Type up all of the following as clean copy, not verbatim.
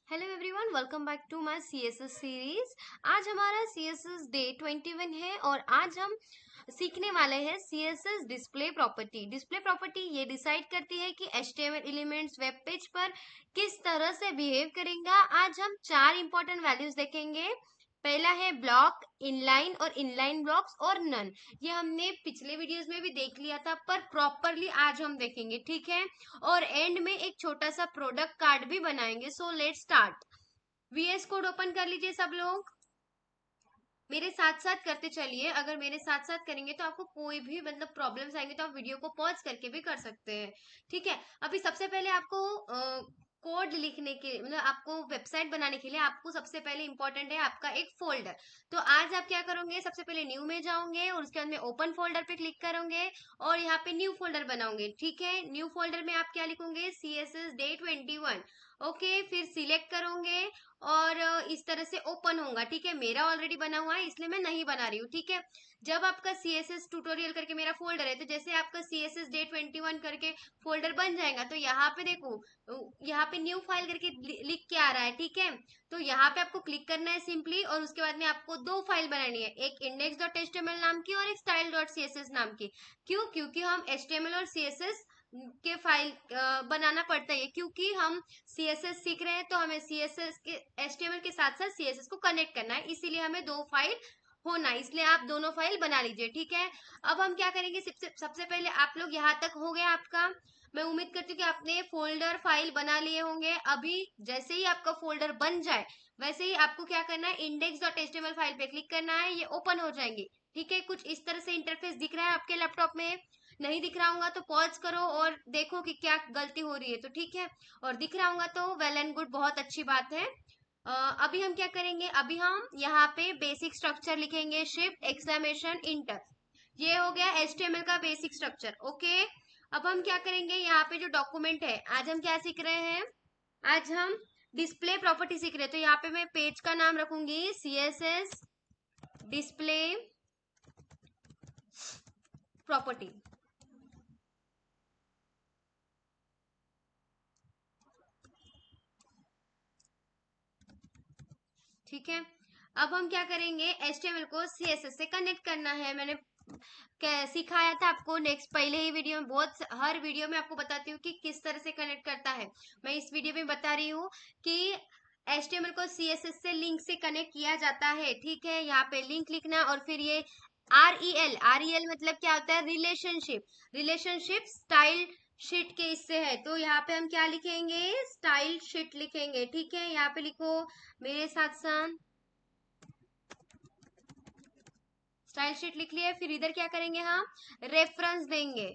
Hello everyone, welcome back to my CSS series. आज हमारा CSS day 21 है और आज हम सीखने वाले हैं CSS display property. Display property ये डिसाइड करती है कि एचटीएमएल एलिमेंट्स वेब पेज पर किस तरह से बिहेव करेगा। आज हम 4 इंपॉर्टेंट वैल्यूज देखेंगे। पहला है ब्लॉक, इनलाइन और इनलाइन ब्लॉक्स और नन। ये हमने पिछले वीडियोस में भी देख लिया था, पर प्रॉपरली आज हम देखेंगे, ठीक है। और एंड में एक छोटा सा प्रोडक्ट कार्ड भी बनाएंगे। So let's start. VS code open कर लीजिए सब लोग, मेरे साथ साथ करते चलिए। अगर मेरे साथ साथ करेंगे तो आपको कोई भी मतलब प्रॉब्लम्स आएंगे तो आप वीडियो को पॉज करके भी कर सकते हैं, ठीक है। अभी सबसे पहले आपको कोड लिखने के मतलब आपको वेबसाइट बनाने के लिए आपको सबसे पहले इंपॉर्टेंट है आपका एक फोल्डर। तो आज आप क्या करोगे, सबसे पहले न्यू में जाओगे और उसके बाद में ओपन फोल्डर पे क्लिक करोगे और यहाँ पे न्यू फोल्डर बनाओगे, ठीक है। न्यू फोल्डर में आप क्या लिखोगे, CSS Day 21। ओके, फिर सिलेक्ट करोगे और इस तरह से ओपन होगा, ठीक है। मेरा ऑलरेडी बना हुआ है इसलिए मैं नहीं बना रही हूँ, ठीक है। जब आपका CSS ट्यूटोरियल करके मेरा फोल्डर है, तो जैसे आपका CSS Day 21 करके फोल्डर बन जाएगा, तो यहाँ पे देखो, यहाँ पे न्यू फाइल करके लिख के आ रहा है, ठीक है। तो यहाँ पे आपको क्लिक करना है सिंपली और उसके बाद में आपको दो फाइल बनानी है, एक index.html नाम की और एक style.css नाम की। क्यों? क्योंकि हम HTML और CSS के फाइल बनाना पड़ता है, क्योंकि हम CSS सीख रहे हैं तो हमें CSS के HTML के साथ साथ CSS को कनेक्ट करना है, इसीलिए हमें दो फाइल होना, इसलिए आप दोनों फाइल बना लीजिए, ठीक है। अब हम क्या करेंगे, सबसे पहले आप लोग यहाँ तक हो गया आपका। मैं उम्मीद करती हूँ कि आपने फोल्डर फाइल बना लिए होंगे। अभी जैसे ही आपका फोल्डर बन जाए वैसे ही आपको क्या करना है, index.html फाइल पे क्लिक करना है, ये ओपन हो जाएंगे, ठीक है। कुछ इस तरह से इंटरफेस दिख रहा है आपके लैपटॉप में। नहीं दिख रहा होगा तो पॉज करो और देखो कि क्या गलती हो रही है, तो ठीक है। और दिख रहा होगा तो वेल एंड गुड, बहुत अच्छी बात है। अभी हम क्या करेंगे, अभी हम यहाँ पे बेसिक स्ट्रक्चर लिखेंगे, शिफ्ट एक्सक्लेमेशन इंटर। ये हो गया HTML का बेसिक स्ट्रक्चर, ओके। अब हम क्या करेंगे, यहाँ पे जो डॉक्यूमेंट है, आज हम क्या सीख रहे हैं, आज हम डिस्प्ले प्रॉपर्टी सीख रहे हैं। तो यहाँ पे मैं पेज का नाम रखूंगी CSS डिस्प्ले प्रॉपर्टी, ठीक है। अब हम क्या करेंगे, HTML को CSS से कनेक्ट करना है। मैंने सिखाया था आपको नेक्स्ट पहले ही वीडियो में, बहुत हर वीडियो में आपको बताती हूँ कि किस तरह से कनेक्ट करता है। मैं इस वीडियो में बता रही हूँ कि HTML को CSS से लिंक से कनेक्ट किया जाता है, ठीक है। यहाँ पे लिंक लिखना और फिर ये REL मतलब क्या होता है, रिलेशनशिप। रिलेशनशिप स्टाइल शीट के इससे है, तो यहाँ पे हम क्या लिखेंगे, स्टाइल शीट लिखेंगे, ठीक है। यहाँ पे लिखो मेरे साथ साथ, स्टाइल शीट लिख लिया। फिर इधर क्या करेंगे, हम रेफरेंस देंगे।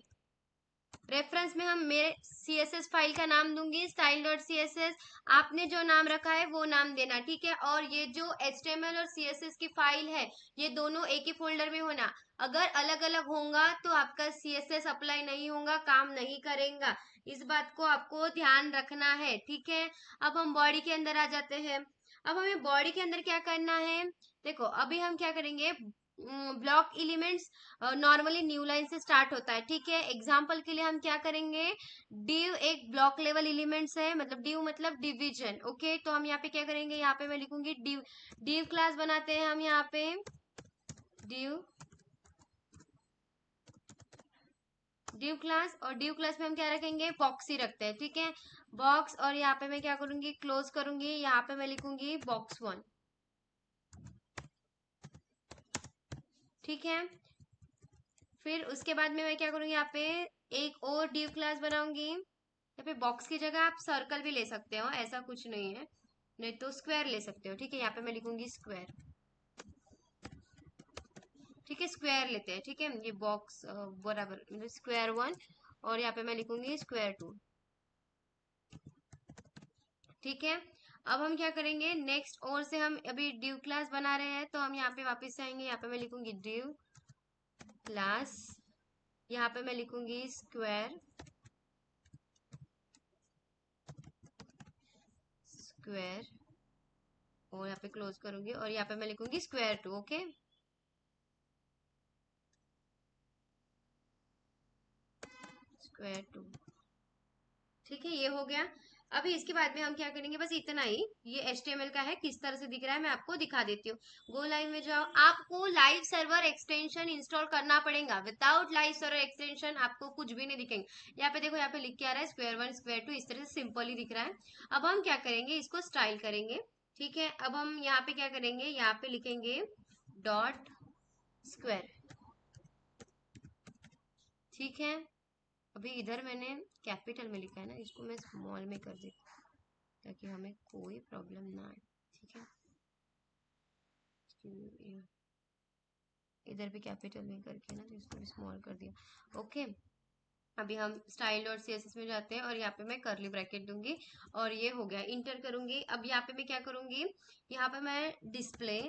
रेफरेंस में हम मेरे CSS फाइल का नाम दूंगी style.css। आपने जो नाम रखा है वो नाम देना, ठीक है। और ये जो HTML और CSS की फाइल है, ये दोनों एक ही फोल्डर में होना। अगर अलग अलग होगा तो आपका CSS अप्लाई नहीं होगा, काम नहीं करेगा। इस बात को आपको ध्यान रखना है, ठीक है। अब हम बॉडी के अंदर आ जाते हैं। अब हमें बॉडी के अंदर क्या करना है, देखो अभी हम क्या करेंगे, block elements normally new line से स्टार्ट होता है, ठीक है। एग्जाम्पल के लिए हम क्या करेंगे, div एक ब्लॉक लेवल एलिमेंट्स है, मतलब div मतलब डिवीजन, ओके। तो हम यहाँ पे क्या करेंगे, यहाँ पे मैं लिखूंगी div क्लास बनाते हैं हम यहाँ पे, div क्लास। और div क्लास में हम क्या रखेंगे, बॉक्स ही रखते हैं, ठीक है, बॉक्स। और यहाँ पे मैं क्या करूंगी, क्लोज करूंगी, यहाँ पे मैं लिखूंगी box1, ठीक है। फिर उसके बाद में मैं क्या करूंगी, यहाँ पे एक और div क्लास बनाऊंगी। या फिर बॉक्स की जगह आप सर्कल भी ले सकते हो, ऐसा कुछ नहीं है, नहीं तो स्क्वायर ले सकते हो, ठीक है। यहाँ पे मैं लिखूंगी स्क्वायर, ठीक है, स्क्वायर लेते हैं, ठीक है। ये बॉक्स बराबर मतलब स्क्वायर 1 और यहाँ पे मैं लिखूंगी स्क्वायर 2, ठीक है। अब हम क्या करेंगे, नेक्स्ट और से हम अभी div क्लास बना रहे हैं, तो हम यहाँ पे वापस आएंगे, यहाँ पे मैं लिखूंगी div क्लास, यहाँ पे मैं लिखूंगी स्क्वायर स्क्वायर और यहाँ पे क्लोज करूंगी और यहाँ पे मैं लिखूंगी स्क्वायर 2, ओके। स्क्वायर 2, ठीक है, ये हो गया। अभी इसके बाद में हम क्या करेंगे, बस इतना ही, ये HTML का है, किस तरह से दिख रहा है मैं आपको दिखा देती हूँ। गो लाइव में जाओ, आपको लाइव सर्वर एक्सटेंशन इंस्टॉल करना पड़ेगा। विदाउट लाइव सर्वर एक्सटेंशन आपको कुछ भी नहीं दिखेंगे। यहाँ पे देखो, यहाँ पे लिख के आ रहा है square 1 square 2, इस तरह से सिंपल ही दिख रहा है। अब हम क्या करेंगे, इसको स्टाइल करेंगे। ठीक है, अब हम यहाँ पे क्या करेंगे, यहाँ पे लिखेंगे डॉट स्क्वायर। ठीक है, अभी इधर मैंने कैपिटल में लिखा है ना, इसको मैं स्मॉल में कर देती हूँ ताकि हमें कोई प्रॉब्लम ना आए। ठीक है, इधर भी कैपिटल में करके ना, तो इसको भी स्मॉल कर दिया। ओके, अभी हम स्टाइल और CSS में जाते हैं और यहाँ पे मैं करली ब्रैकेट दूंगी और ये हो गया, इंटर करूंगी। अब यहाँ पे मैं क्या करूंगी, यहाँ पे मैं डिस्प्ले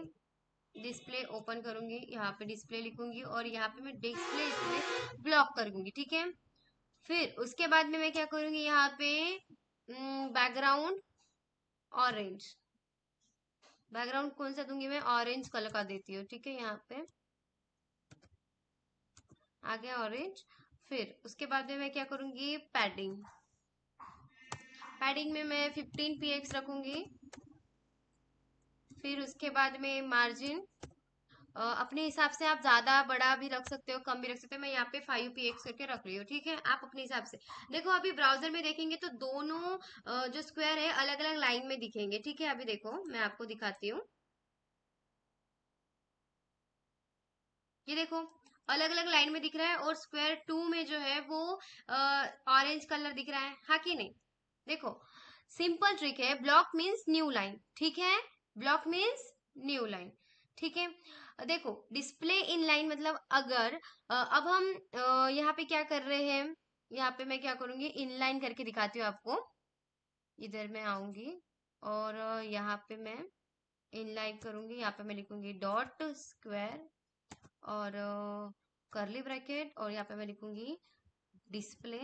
डिस्प्ले ओपन करूंगी, यहाँ पे डिस्प्ले लिखूंगी और यहाँ पे मैं डिस्प्ले इसमें ब्लॉक करूंगी। ठीक है, फिर उसके बाद में मैं क्या करूंगी, यहाँ पे बैकग्राउंड ऑरेंज, बैकग्राउंड कौन सा दूंगी मैं, ऑरेंज कलर का देती हूँ। ठीक है, यहाँ पे आ गया ऑरेंज। फिर उसके बाद में मैं क्या करूंगी, पैडिंग, पैडिंग में मैं 15 px रखूंगी। फिर उसके बाद में मार्जिन अपने हिसाब से आप ज्यादा बड़ा भी रख सकते हो, कम भी रख सकते हो। मैं यहाँ पे 5 px करके रख रही हूँ। ठीक है, आप अपने हिसाब से देखो। अभी ब्राउजर में देखेंगे तो दोनों जो स्क्वायर है अलग अलग लाइन में दिखेंगे। ठीक है, अभी देखो मैं आपको दिखाती हूँ, ये देखो अलग अलग लाइन में दिख रहा है और स्क्वायर 2 में जो है वो ऑरेंज कलर दिख रहा है, हाँ कि नहीं। देखो, सिंपल ट्रिक है, ब्लॉक मीन्स न्यू लाइन। ठीक है, ब्लॉक मीन्स न्यू लाइन। ठीक है, देखो डिस्प्ले इन लाइन मतलब अगर अब हम यहाँ पे क्या कर रहे हैं, यहाँ पे मैं क्या करूंगी, इन लाइन करके दिखाती हूँ आपको। इधर मैं आऊंगी और यहाँ पे मैं इन लाइन करूंगी, यहाँ पे मैं लिखूंगी डॉट स्क्वायर और करली ब्रैकेट और यहाँ पे मैं लिखूंगी डिस्प्ले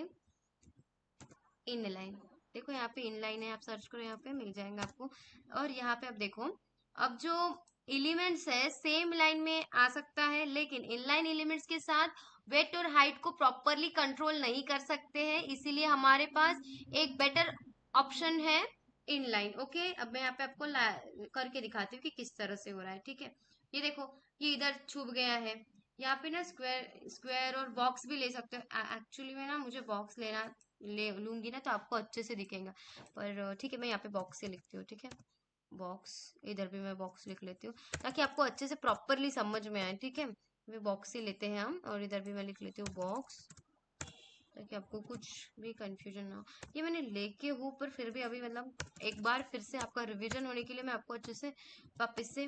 इन लाइन। देखो यहाँ पे इन लाइन है, आप सर्च करो, यहाँ पे मिल जाएगा आपको। और यहाँ पे अब देखो, अब जो एलिमेंट्स है सेम लाइन में आ सकता है, लेकिन इनलाइन एलिमेंट्स के साथ वेट और हाइट को प्रॉपरली कंट्रोल नहीं कर सकते हैं, इसीलिए हमारे पास एक बेटर ऑप्शन है इनलाइन। ओके, अब मैं यहाँ पे आपको करके दिखाती हूँ कि किस तरह से हो रहा है। ठीक है, ये देखो, ये इधर छुप गया है। यहाँ पे ना स्क्वायर स्क्वायर और बॉक्स भी ले सकते हो। एक्चुअली में ना मुझे बॉक्स लेना ले लूंगी ना तो आपको अच्छे से दिखेगा, पर ठीक है मैं यहाँ पे बॉक्स से लिखती हूँ। ठीक है, बॉक्स, इधर भी मैं बॉक्स लिख लेती हूँ ताकि आपको अच्छे से प्रॉपरली समझ में आए। ठीक है, वे बॉक्स ही लेते हैं हम और इधर भी मैं लिख लेती हूँ बॉक्स, ताकि आपको कुछ भी कंफ्यूजन ना हो। ये मैंने लेके हूँ पर फिर भी अभी मतलब एक बार फिर से आपका रिवीजन होने के लिए मैं आपको अच्छे से वापस से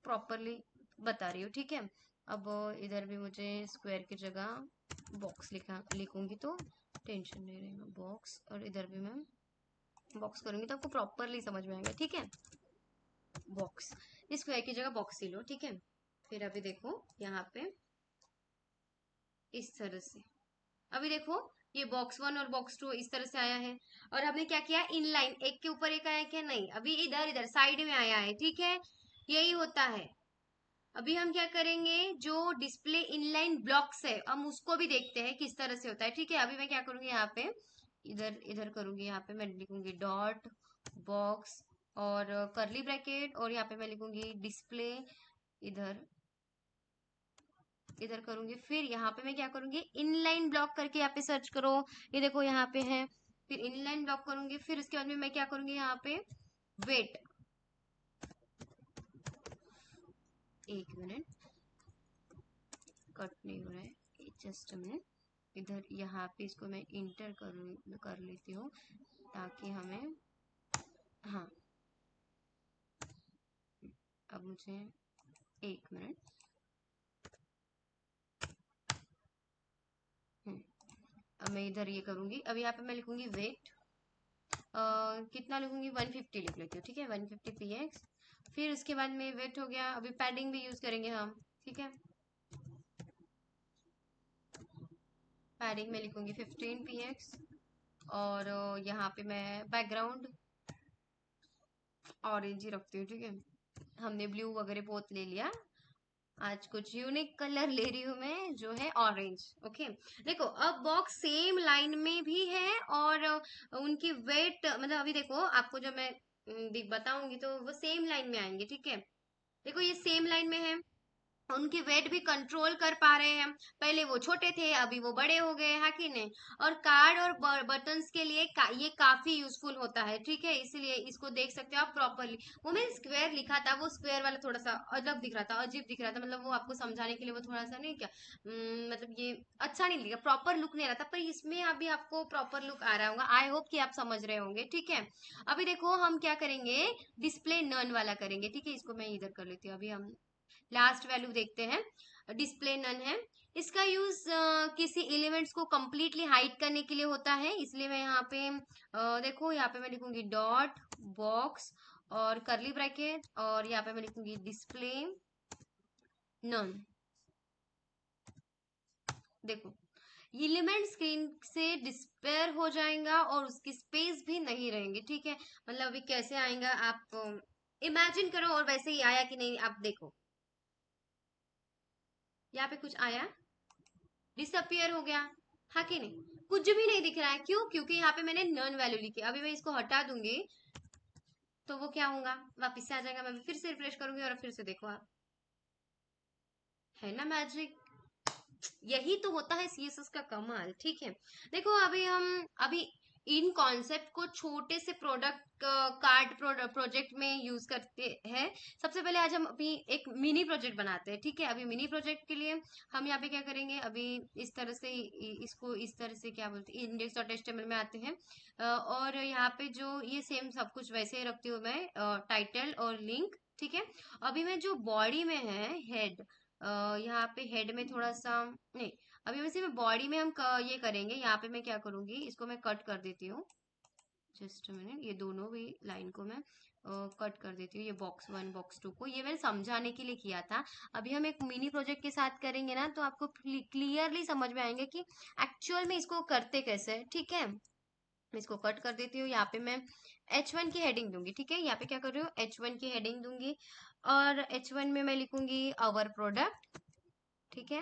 प्रॉपरली बता रही हूँ। ठीक है, अब इधर भी मुझे स्क्वायर की जगह बॉक्स लिखूंगी तो टेंशन नहीं रहेगा, बॉक्स, और इधर भी मैं बॉक्स करूंगी तो आपको प्रॉपरली समझ में आएगा। ठीक है, बॉक्स, स्क्वायर की जगह बॉक्स ही लो। ठीक है, फिर अभी देखो यहाँ पे इस तरह से, अभी देखो ये बॉक्स 1 और बॉक्स 2 इस तरह से आया है। और हमने क्या किया, इन लाइन एक के ऊपर एक आया क्या, नहीं, अभी इधर इधर साइड में आया है। ठीक है, यही होता है। अभी हम क्या करेंगे, जो डिस्प्ले इनलाइन ब्लॉक्स है हम उसको भी देखते हैं किस तरह से होता है। ठीक है, अभी मैं क्या करूंगी, यहाँ पे इधर इधर करूंगी, यहाँ पे मैं लिखूंगी डॉट बॉक्स और करली ब्रैकेट और यहाँ पे मैं लिखूंगी डिस्प्ले, इधर इधर करूंगी। फिर यहाँ पे मैं क्या करूंगी, इनलाइन ब्लॉक करके यहाँ पे सर्च करो, ये देखो यहाँ पे है। फिर इनलाइन ब्लॉक करूंगी, फिर उसके बाद में मैं क्या करूंगी, यहाँ पे वेट, एक मिनट, कट नहीं हो रहा है, जस्ट अ मिनट। इधर यहाँ पे इसको मैं इंटर कर लेती हूँ ताकि हमें, हाँ, अब मुझे एक मिनट, अब मैं इधर ये करूंगी। अब यहाँ पे मैं लिखूंगी वेट, कितना लिखूंगी, 150 लिख लेती हूँ। ठीक है, 150 px। फिर उसके बाद में वेट हो गया। अभी पैडिंग भी यूज करेंगे हम। ठीक है, पैडिंग में लिखूंगी 15 px और यहाँ पे मैं बैकग्राउंड ऑरेंज ही रखती हूँ। ठीक है, हमने ब्लू वगैरह बहुत ले लिया, आज कुछ यूनिक कलर ले रही हूँ मैं, जो है ऑरेंज। ओके, देखो अब बॉक्स सेम लाइन में भी है और उनकी वेट मतलब अभी देखो आपको जब मैं बताऊंगी तो वो सेम लाइन में आएंगे, ठीक है। देखो ये सेम लाइन में है, उनकी वेट भी कंट्रोल कर पा रहे हैं। पहले वो छोटे थे, अभी वो बड़े हो गए हैं कि नहीं। और कार्ड और बटन्स के लिए ये काफी यूजफुल होता है, ठीक है। इसीलिए इसको देख सकते हो आप प्रॉपरली। वो मैंने स्क्वायर लिखा था, वो स्क्वायर वाला थोड़ा सा अलग दिख रहा था, अजीब दिख रहा था, मतलब वो आपको समझाने के लिए वो थोड़ा सा नहीं क्या मतलब ये अच्छा नहीं दिखा, प्रॉपर लुक नहीं आ रहा था। पर इसमें अभी आपको प्रॉपर लुक आ रहा होगा, आई होप कि आप समझ रहे होंगे, ठीक है। अभी देखो हम क्या करेंगे, डिस्प्ले नन वाला करेंगे, ठीक है। इसको मैं इधर कर लेती हूँ। अभी हम लास्ट वैल्यू देखते हैं, डिस्प्ले नन है। इसका यूज किसी एलिमेंट्स को कंप्लीटली हाइड करने के लिए होता है, इसलिए मैं यहाँ पे देखो यहाँ पे मैं लिखूंगी डॉट बॉक्स और करली ब्रैकेट, और यहाँ पे मैं लिखूंगी डिस्प्ले नन। देखो एलिमेंट स्क्रीन से डिस्पेयर हो जाएगा और उसकी स्पेस भी नहीं रहेंगे, ठीक है। मतलब अभी कैसे आएगा आप इमेजिन करो, और वैसे ही आया कि नहीं आप देखो, यहाँ पे कुछ आया, डिसअपियर हो गया, हाँ कि नहीं, कुछ भी नहीं दिख रहा है। क्यों? क्योंकि यहाँ पे मैंने नन वैल्यू लिखी। अभी मैं इसको हटा दूंगी तो वो क्या होगा, वापिस से आ जाएगा। मैं फिर से रिफ्रेश करूंगी और फिर से देखो आप, है ना मैजिक। यही तो होता है सीएसएस का कमाल, ठीक है। देखो अभी इन कॉन्सेप्ट को छोटे से प्रोडक्ट कार्ड प्रोजेक्ट में यूज करते हैं। सबसे पहले आज हम अभी एक मिनी प्रोजेक्ट बनाते हैं, ठीक है। अभी मिनी प्रोजेक्ट के लिए हम यहाँ पे क्या करेंगे, अभी इस तरह से इसको इस तरह से क्या बोलते हैं, इंडेक्स डॉट एचटीएमएल में आते हैं। और यहाँ पे जो ये सेम सब कुछ वैसे ही रखती हूँ मैं, टाइटल और लिंक, ठीक है। अभी मैं जो बॉडी में है हेड, यहाँ पे हेड में थोड़ा सा नहीं, अभी वैसे में बॉडी में हम ये करेंगे। यहाँ पे मैं क्या करूंगी, इसको मैं कट कर देती हूँ, जस्ट मिनट। ये दोनों भी लाइन को मैं कट कर देती हूँ, ये बॉक्स वन बॉक्स टू को, ये मैंने समझाने के लिए किया था। अभी हम एक मिनी प्रोजेक्ट के साथ करेंगे ना, तो आपको क्लियरली समझ में आएंगे कि एक्चुअल में इसको करते कैसे है, ठीक है। मैं इसको कट कर देती हूँ। यहाँ पे मैं H1 की हेडिंग दूंगी, ठीक है। यहाँ पे क्या कर रही हूँ, H1 की हेडिंग दूंगी, और H1 में मैं लिखूंगी आवर प्रोडक्ट, ठीक है।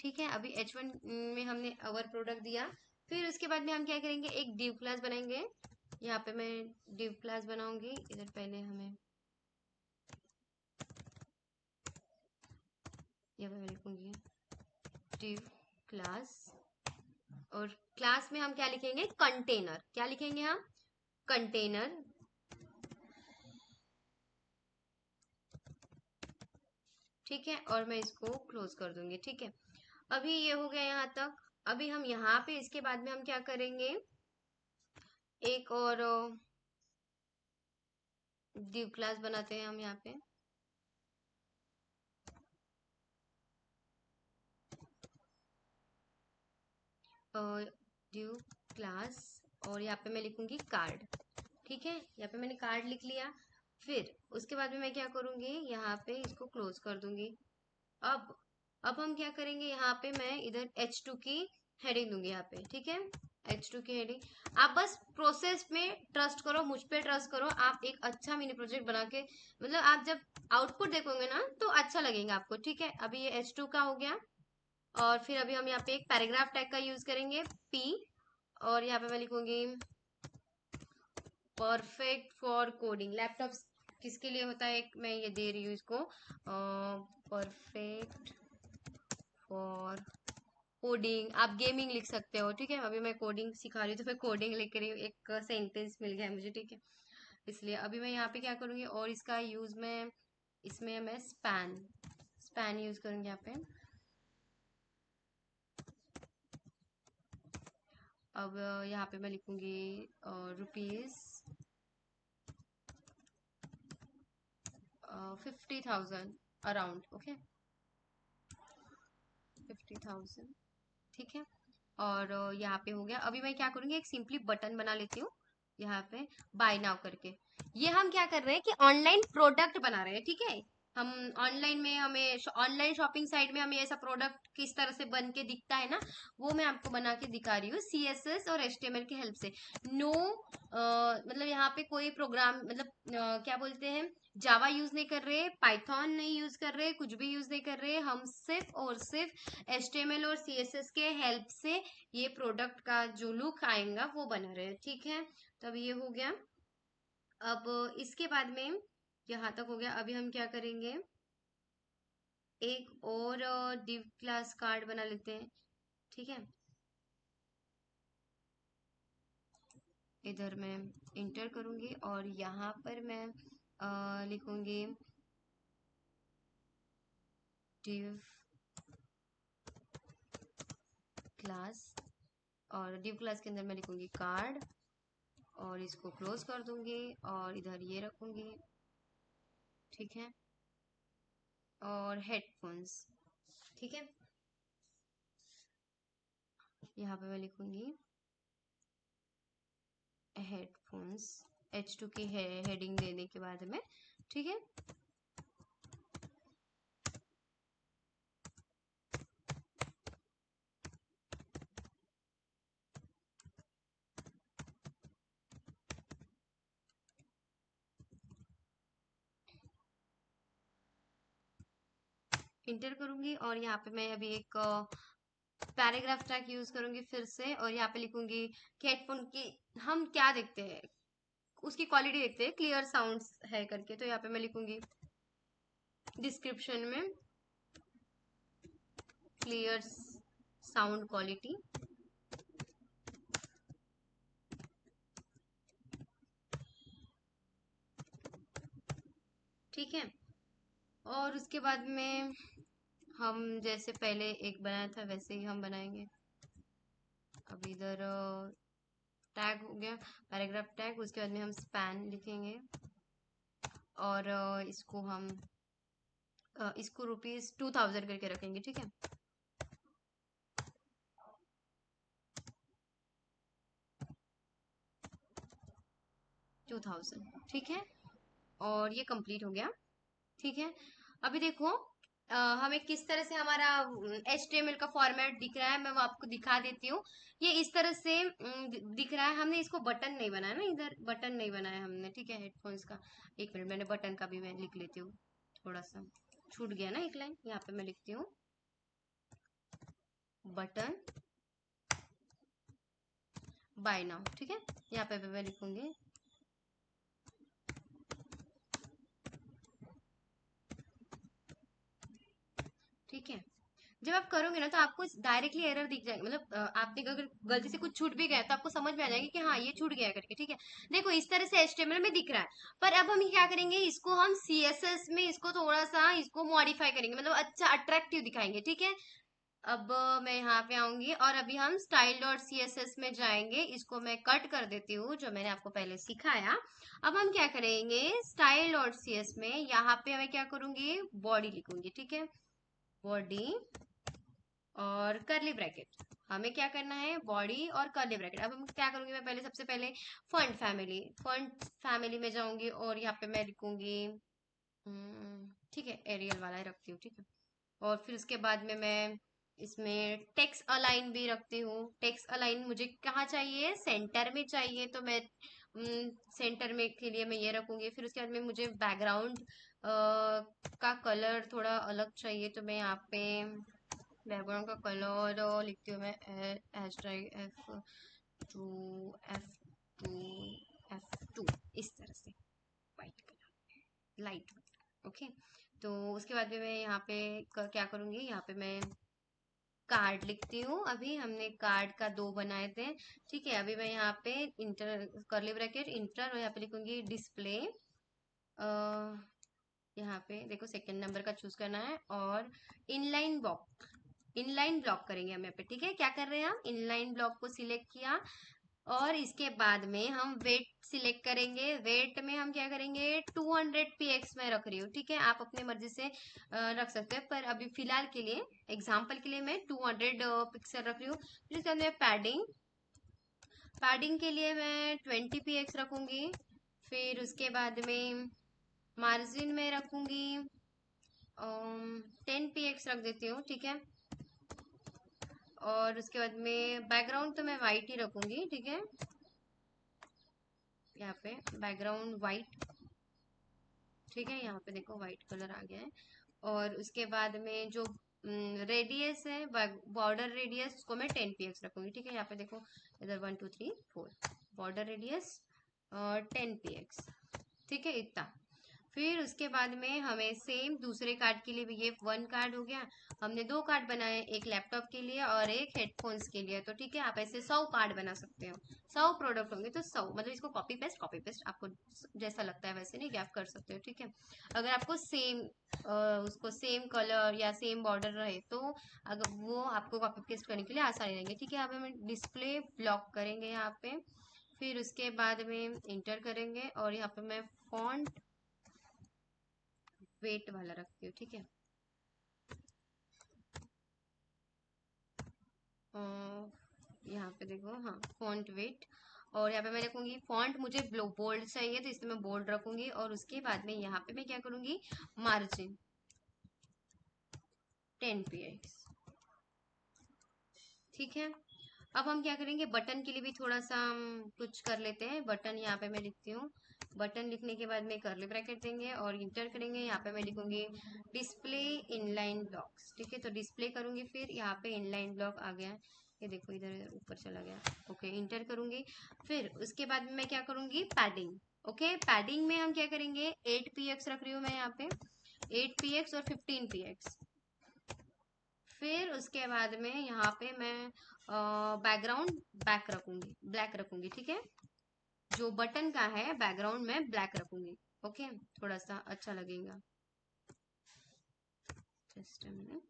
ठीक है, अभी H1 में हमने आवर प्रोडक्ट दिया। फिर उसके बाद में हम क्या करेंगे, एक डिव क्लास बनाएंगे। यहाँ पे मैं डिव क्लास बनाऊंगी। इधर पहले हमें यहाँ पे मैं लिखूंगी डिव क्लास, और क्लास में हम क्या लिखेंगे, कंटेनर। क्या लिखेंगे हम, कंटेनर। ठीक है, और मैं इसको क्लोज कर दूंगी, ठीक है। अभी ये हो गया यहाँ तक। अभी हम यहाँ पे इसके बाद में हम क्या करेंगे, एक और डिव क्लास बनाते हैं हम यहाँ पे। ड्यू क्लास, और यहाँ पे मैं लिखूंगी कार्ड, ठीक है। यहाँ पे मैंने कार्ड लिख लिया। फिर उसके बाद में मैं क्या करूंगी, यहाँ पे इसको क्लोज कर दूंगी। अब अब हम क्या करेंगे, यहाँ पे मैं इधर H2 की हेडिंग दूंगी यहाँ पे, ठीक है। H2 की हेडिंग। आप बस प्रोसेस में ट्रस्ट करो, मुझ पे ट्रस्ट करो, आप एक अच्छा मिनी प्रोजेक्ट बना के, मतलब आप जब आउटपुट देखोगे ना तो अच्छा लगेगा आपको, ठीक है। अभी ये H2 का हो गया, और फिर अभी हम यहाँ पे एक पैराग्राफ टैग का यूज करेंगे P, और यहाँ पे मैं लिखूंगी परफेक्ट फॉर कोडिंग। लैपटॉप किसके लिए होता है, एक मैं ये दे रही हूँ इसको, परफेक्ट फॉर कोडिंग। आप गेमिंग लिख सकते हो, ठीक है। अभी मैं कोडिंग सिखा रही हूँ तो मैं कोडिंग लिख रही हूँ, एक सेंटेंस मिल गया है मुझे, ठीक है। इसलिए अभी मैं यहाँ पे क्या करूँगी, और इसका यूज मैं इसमें मैं स्पैन स्पैन यूज करूँगी यहाँ पे। अब यहाँ पे मैं लिखूंगी रुपीज 50,000 अराउंड, ओके, 50,000, ठीक है। और यहाँ पे हो गया। अभी मैं क्या करूंगी, एक सिंपली बटन बना लेती हूँ यहाँ पे, बाय नाउ करके। ये हम क्या कर रहे हैं कि ऑनलाइन प्रोडक्ट बना रहे हैं, ठीक है। हम ऑनलाइन में हमें ऑनलाइन शॉपिंग साइट में हमें ऐसा प्रोडक्ट किस तरह से बन के दिखता है ना, वो मैं आपको बना के दिखा रही हूँ CSS और HTML की हेल्प से। नो मतलब यहाँ पे कोई प्रोग्राम मतलब क्या बोलते हैं, जावा यूज नहीं कर रहे, पाइथन नहीं यूज कर रहे, कुछ भी यूज नहीं कर रहे, हम सिर्फ और सिर्फ HTML और CSS के हेल्प से ये प्रोडक्ट का जो लुक आएगा वो बना रहे हैं। ठीक है, तो अब ये हो गया। अब इसके बाद में यहाँ तक हो गया। अभी हम क्या करेंगे, एक और div क्लास कार्ड बना लेते हैं। ठीक है, इधर मैं इंटर करूंगी और यहाँ पर मैं लिखूंगी div क्लास, और div क्लास के अंदर मैं लिखूंगी कार्ड, और इसको क्लोज कर दूंगी और इधर ये रखूंगी। ठीक है, और हेडफोन्स। ठीक है, यहाँ पे मैं लिखूंगी हेडफोन्स, H2 की हेडिंग देने के बाद में। ठीक है, इंटर करूंगी और यहाँ पे मैं अभी एक पैराग्राफ टैग यूज करूंगी फिर से, और यहाँ पे लिखूंगी कि हेडफोन की हम क्या देखते हैं, उसकी क्वालिटी देखते हैं, क्लियर साउंड्स है करके। तो यहाँ पे मैं लिखूंगी डिस्क्रिप्शन में क्लियर साउंड क्वालिटी। ठीक है, और उसके बाद में हम जैसे पहले एक बनाया था वैसे ही हम बनाएंगे। अब इधर टैग हो गया, पैराग्राफ टैग। उसके बाद में हम स्पैन लिखेंगे और इसको ₹2000 करके रखेंगे। ठीक है, 2000। ठीक है, और ये कंप्लीट हो गया। ठीक है, अभी देखो हमें किस तरह से हमारा HTML का फॉर्मेट दिख रहा है, मैं वो आपको दिखा देती हूँ। ये इस तरह से दिख रहा है। हमने इसको बटन नहीं बनाया ना, इधर बटन नहीं बनाया हमने। ठीक है, हेडफोन्स का। एक मिनट, मैंने बटन का भी मैं लिख लेती हूँ, थोड़ा सा छूट गया ना एक लाइन। यहाँ पे मैं लिखती हूँ बटन बाय नाउ। ठीक है, यहाँ पे भी मैं लिखूंगी ठीक है। जब आप करोगे ना तो आपको डायरेक्टली एरर दिख जाएगा, मतलब आपने अगर गलती से कुछ छूट भी गया तो आपको समझ में आ जाएगा कि हाँ ये छूट गया करके। ठीक है, देखो इस तरह से HTML में दिख रहा है। पर अब हम क्या करेंगे, इसको हम CSS में इसको थोड़ा सा इसको मॉडिफाई करेंगे, मतलब अच्छा अट्रैक्टिव दिखाएंगे। ठीक है, अब मैं यहाँ पे आऊंगी और अभी हम स्टाइल डॉट CSS में जाएंगे। इसको मैं कट कर देती हूँ जो मैंने आपको पहले सिखाया। अब हम क्या करेंगे, स्टाइल डॉट CS में यहाँ पे मैं क्या करूंगी, बॉडी लिखूंगी। ठीक है, बॉडी और करली ब्रैकेट। हमें क्या करना है, बॉडी और करली ब्रैकेट। अब हम क्या करूंगी, मैं पहले सबसे पहले फंट फैमिली में जाऊंगी और यहाँ पे मैं लिखूंगी ठीक है, एरियल वाला ही रखती हूँ। ठीक है, और फिर उसके बाद में मैं इसमें टेक्स्ट अलाइन भी रखती हूँ। टेक्स्ट अलाइन मुझे कहाँ चाहिए, सेंटर में चाहिए, तो मैं सेंटर में के लिए मैं ये रखूंगी। फिर उसके बाद में मुझे बैकग्राउंड का कलर थोड़ा अलग चाहिए, तो मैं यहाँ पे बैकग्राउंड का कलर लिखती हूँ मैं F2 F2 F2 इस तरह से, वाइट कलर, लाइट। ओके, तो उसके बाद में मैं यहाँ पे क्या करूंगी, यहाँ पे मैं कार्ड लिखती हूँ। अभी हमने कार्ड का 2 बनाए थे। ठीक है, अभी मैं यहाँ पे इंटर करली ब्रैकेट इंटर और यहाँ पे लिखूंगी डिस्प्ले। यहाँ पे देखो सेकंड नंबर का चूज करना है और इनलाइन ब्लॉक करेंगे हम यहाँ पे। ठीक है, क्या कर रहे हैं, हम इनलाइन ब्लॉक को सिलेक्ट किया और इसके बाद में हम वेट सिलेक्ट करेंगे। वेट में हम क्या करेंगे, 200 px में रख रही हूँ। ठीक है, आप अपने मर्जी से रख सकते हैं, पर अभी फिलहाल के लिए एग्जांपल के लिए मैं 200 पिक्सल रख रही हूँ। फिर इसके अंदर पैडिंग के लिए मैं 20 px रखूंगी। फिर उसके बाद में मार्जिन में रखूंगी 10px रख देती हूँ, ठीक है। और उसके बाद में बैकग्राउंड तो मैं वाइट ही रखूंगी, ठीक है। यहाँ पे बैकग्राउंड वाइट, ठीक है। यहाँ पे देखो वाइट कलर आ गया है। और उसके बाद में जो रेडियस है, बॉर्डर रेडियस, उसको मैं 10px रखूंगी, ठीक है। यहाँ पे देखो इधर 1 2 3 4 बॉर्डर रेडियस 10px, ठीक है, इतना। फिर उसके बाद में हमें सेम दूसरे कार्ड के लिए भी, ये 1 कार्ड हो गया। हमने 2 कार्ड बनाए, एक लैपटॉप के लिए और एक हेडफोन्स के लिए, तो ठीक है। आप ऐसे 100 कार्ड बना सकते हो, 100 प्रोडक्ट होंगे तो 100, मतलब इसको कॉपी पेस्ट आपको जैसा लगता है वैसे नहीं, आप कर सकते हो, ठीक है। अगर आपको सेम उसको सेम कलर या सेम बॉर्डर रहे तो अगर वो आपको कॉपी पेस्ट करने के लिए आसानी रहेगी, ठीक है। यहाँ पे हम डिस्प्ले ब्लॉक करेंगे यहाँ पे। फिर उसके बाद में इंटर करेंगे और यहाँ पे मैं फॉन्ट वेट वाला रखती हूँ, ठीक है। यहाँ पे देखो, हाँ, फॉन्ट वेट। और यहाँ पे मैं रखूंगी फॉन्ट, मुझे बोल्ड चाहिए तो इसमें मैं बोल्ड रखूंगी। और उसके बाद में यहाँ पे मैं क्या करूंगी, मार्जिन 10px, ठीक है। अब हम क्या करेंगे, बटन के लिए भी थोड़ा सा हम कुछ कर लेते हैं। बटन यहाँ पे मैं लिखती हूँ, बटन लिखने के बाद में कर्ली ब्रैकेट देंगे और इंटर करेंगे। यहाँ पे मैं लिखूंगी डिस्प्ले इनलाइन ब्लॉक्स, ठीक है। तो डिस्प्ले करूंगी, फिर यहाँ पे इनलाइन ब्लॉक आ गया, ये देखो इधर ऊपर चला गया, ओके, इंटर करूंगी। फिर उसके बाद में मैं क्या करूंगी, पैडिंग, ओके। पैडिंग में हम क्या करेंगे, 8px रख रही हूँ मैं यहाँ पे, 8px और 15px। फिर उसके बाद में यहाँ पे मैं बैकग्राउंड ब्लैक रखूंगी, ठीक है। जो बटन का है बैकग्राउंड में ब्लैक रखूंगी, ओके, थोड़ा सा अच्छा लगेगा। जस्ट अ मिनट,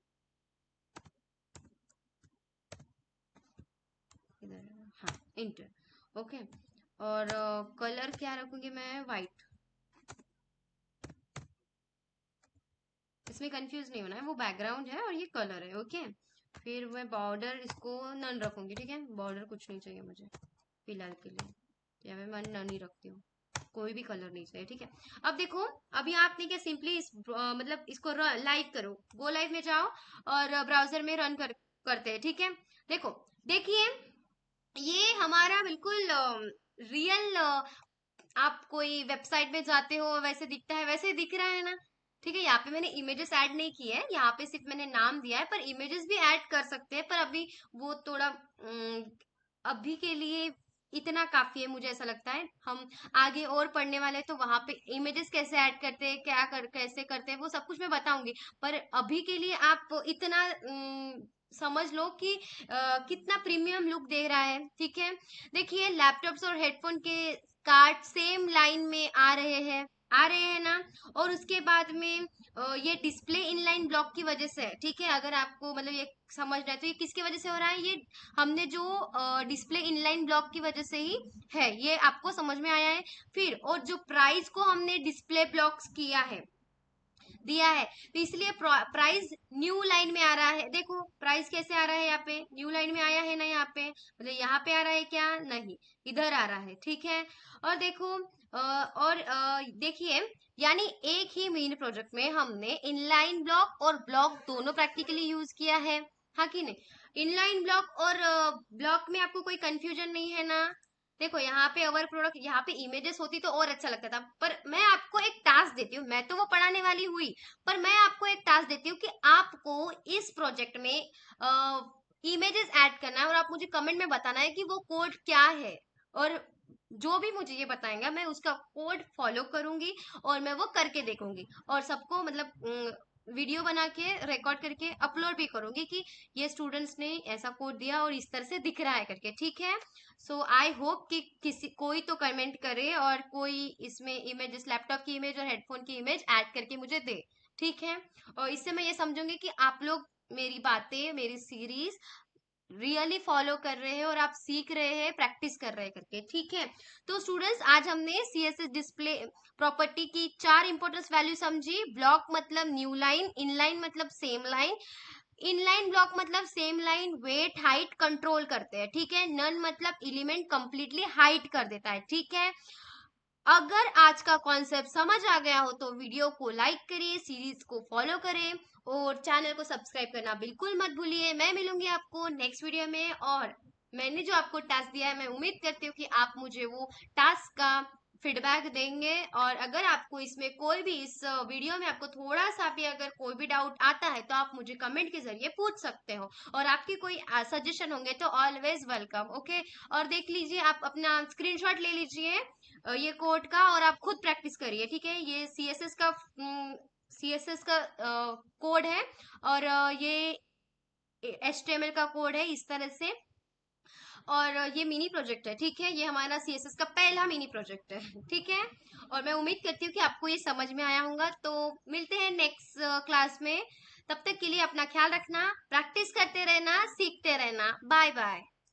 इधर, हाँ, इंटर, ओके। और कलर क्या रखूंगी मैं, वाइट। इसमें कंफ्यूज नहीं होना है, वो बैकग्राउंड है और ये कलर है, ओके। फिर मैं बॉर्डर इसको नन रखूंगी, ठीक है। बॉर्डर कुछ नहीं चाहिए मुझे फिलहाल के लिए, या मैं नन ही रखती हूँ, कोई भी कलर नहीं चाहिए, ठीक है। अब देखो, अभी आपने क्या सिंपली मतलब इसको लाइव करो, गो लाइव में जाओ और ब्राउजर में रन करते हैं, ठीक है। देखो, देखिए, ये हमारा बिल्कुल रियल, आप कोई वेबसाइट में जाते हो वैसे दिखता है, वैसे दिख रहा है ना, ठीक है। यहाँ पे मैंने इमेजेस ऐड नहीं किए हैं, यहाँ पे सिर्फ मैंने नाम दिया है, पर इमेजेस भी ऐड कर सकते हैं, पर अभी वो थोड़ा अभी के लिए इतना काफी है, मुझे ऐसा लगता है। हम आगे और पढ़ने वाले हैं तो वहां पे इमेजेस कैसे ऐड करते हैं, कैसे करते हैं, वो सब कुछ मैं बताऊंगी। पर अभी के लिए आप इतना समझ लो कि कितना प्रीमियम लुक दे रहा है, ठीक है। देखिए, लैपटॉप्स और हेडफोन के कार्ड सेम लाइन में आ रहे हैं ना। और उसके बाद में ये डिस्प्ले इनलाइन ब्लॉक की वजह से है, ठीक है। अगर आपको मतलब ये समझना है तो ये किसकी वजह से हो रहा है, ये हमने जो डिस्प्ले इनलाइन ब्लॉक की वजह से ही है, ये आपको समझ में आया है। फिर और जो प्राइस को हमने डिस्प्ले ब्लॉक्स दिया है, तो इसलिए प्राइस न्यू लाइन में आ रहा है। देखो प्राइस कैसे आ रहा है, यहाँ पे न्यू लाइन में आया है ना, यहाँ पे मतलब यहाँ पे आ रहा है क्या, नहीं, इधर आ रहा है, ठीक है। और देखो और देखिए, यानी एक ही मेन प्रोजेक्ट में हमने इनलाइन ब्लॉक और ब्लॉक दोनों प्रैक्टिकली यूज किया है, हाँ कि नहीं। इनलाइन ब्लॉक और ब्लॉक में आपको कोई कंफ्यूजन नहीं है ना। देखो यहाँ पे अवर प्रोडक्ट, यहाँ पे इमेजेस होती तो और अच्छा लगता था, पर मैं आपको एक टास्क देती हूँ, मैं तो वो पढ़ाने वाली हुई, पर मैं आपको एक टास्क देती हूँ कि आपको इस प्रोजेक्ट में इमेजेस ऐड करना है और आप मुझे कमेंट में बताना है कि वो कोड क्या है। और जो भी मुझे ये बताएगा मैं उसका कोड फॉलो करूंगी और मैं वो करके देखूंगी और सबको मतलब वीडियो बना के रिकॉर्ड करके अपलोड भी करूंगी कि ये स्टूडेंट्स ने ऐसा कोड दिया और इस तरह से दिख रहा है करके, ठीक है। सो आई होप कि किसी कोई तो कमेंट करे और कोई इसमें इमेज, लैपटॉप की इमेज और हेडफोन की इमेज ऐड करके मुझे दे, ठीक है। और इससे मैं ये समझूंगी कि आप लोग मेरी बातें, मेरी सीरीज रियली फॉलो कर रहे हैं और आप सीख रहे हैं, प्रैक्टिस कर रहे हैं करके, ठीक है। तो स्टूडेंट्स, आज हमने सीएसएस डिस्प्ले प्रॉपर्टी की 4 इंपॉर्टेंस वैल्यू समझी। ब्लॉक मतलब न्यू लाइन, इनलाइन मतलब सेम लाइन, इनलाइन ब्लॉक मतलब same line weight height control करते हैं, ठीक है। नन मतलब एलिमेंट कंप्लीटली हाइड कर देता है, ठीक है। अगर आज का कॉन्सेप्ट समझ आ गया हो तो वीडियो को लाइक करिए, सीरीज को फॉलो करें और चैनल को सब्सक्राइब करना बिल्कुल मत भूलिए। मैं मिलूंगी आपको नेक्स्ट वीडियो में, और मैंने जो आपको टास्क दिया है मैं उम्मीद करती हूँ कि आप मुझे वो टास्क का फीडबैक देंगे। और अगर आपको इसमें कोई भी, इस वीडियो में आपको थोड़ा सा भी अगर कोई भी डाउट आता है तो आप मुझे कमेंट के जरिए पूछ सकते हो, और आपकी कोई सजेशन होंगे तो ऑलवेज वेलकम। ओके, और देख लीजिए, आप अपना स्क्रीनशॉट ले लीजिए ये कोड का, और आप खुद प्रैक्टिस करिए, ठीक है। ये सीएसएस का कोड है, और ये एचटीएमएल का कोड है इस तरह से। और ये मिनी प्रोजेक्ट है, ठीक है, ये हमारा सीएसएस का पहला मिनी प्रोजेक्ट है, ठीक है। और मैं उम्मीद करती हूँ कि आपको ये समझ में आया होगा। तो मिलते हैं नेक्स्ट क्लास में, तब तक के लिए अपना ख्याल रखना, प्रैक्टिस करते रहना, सीखते रहना। Bye bye.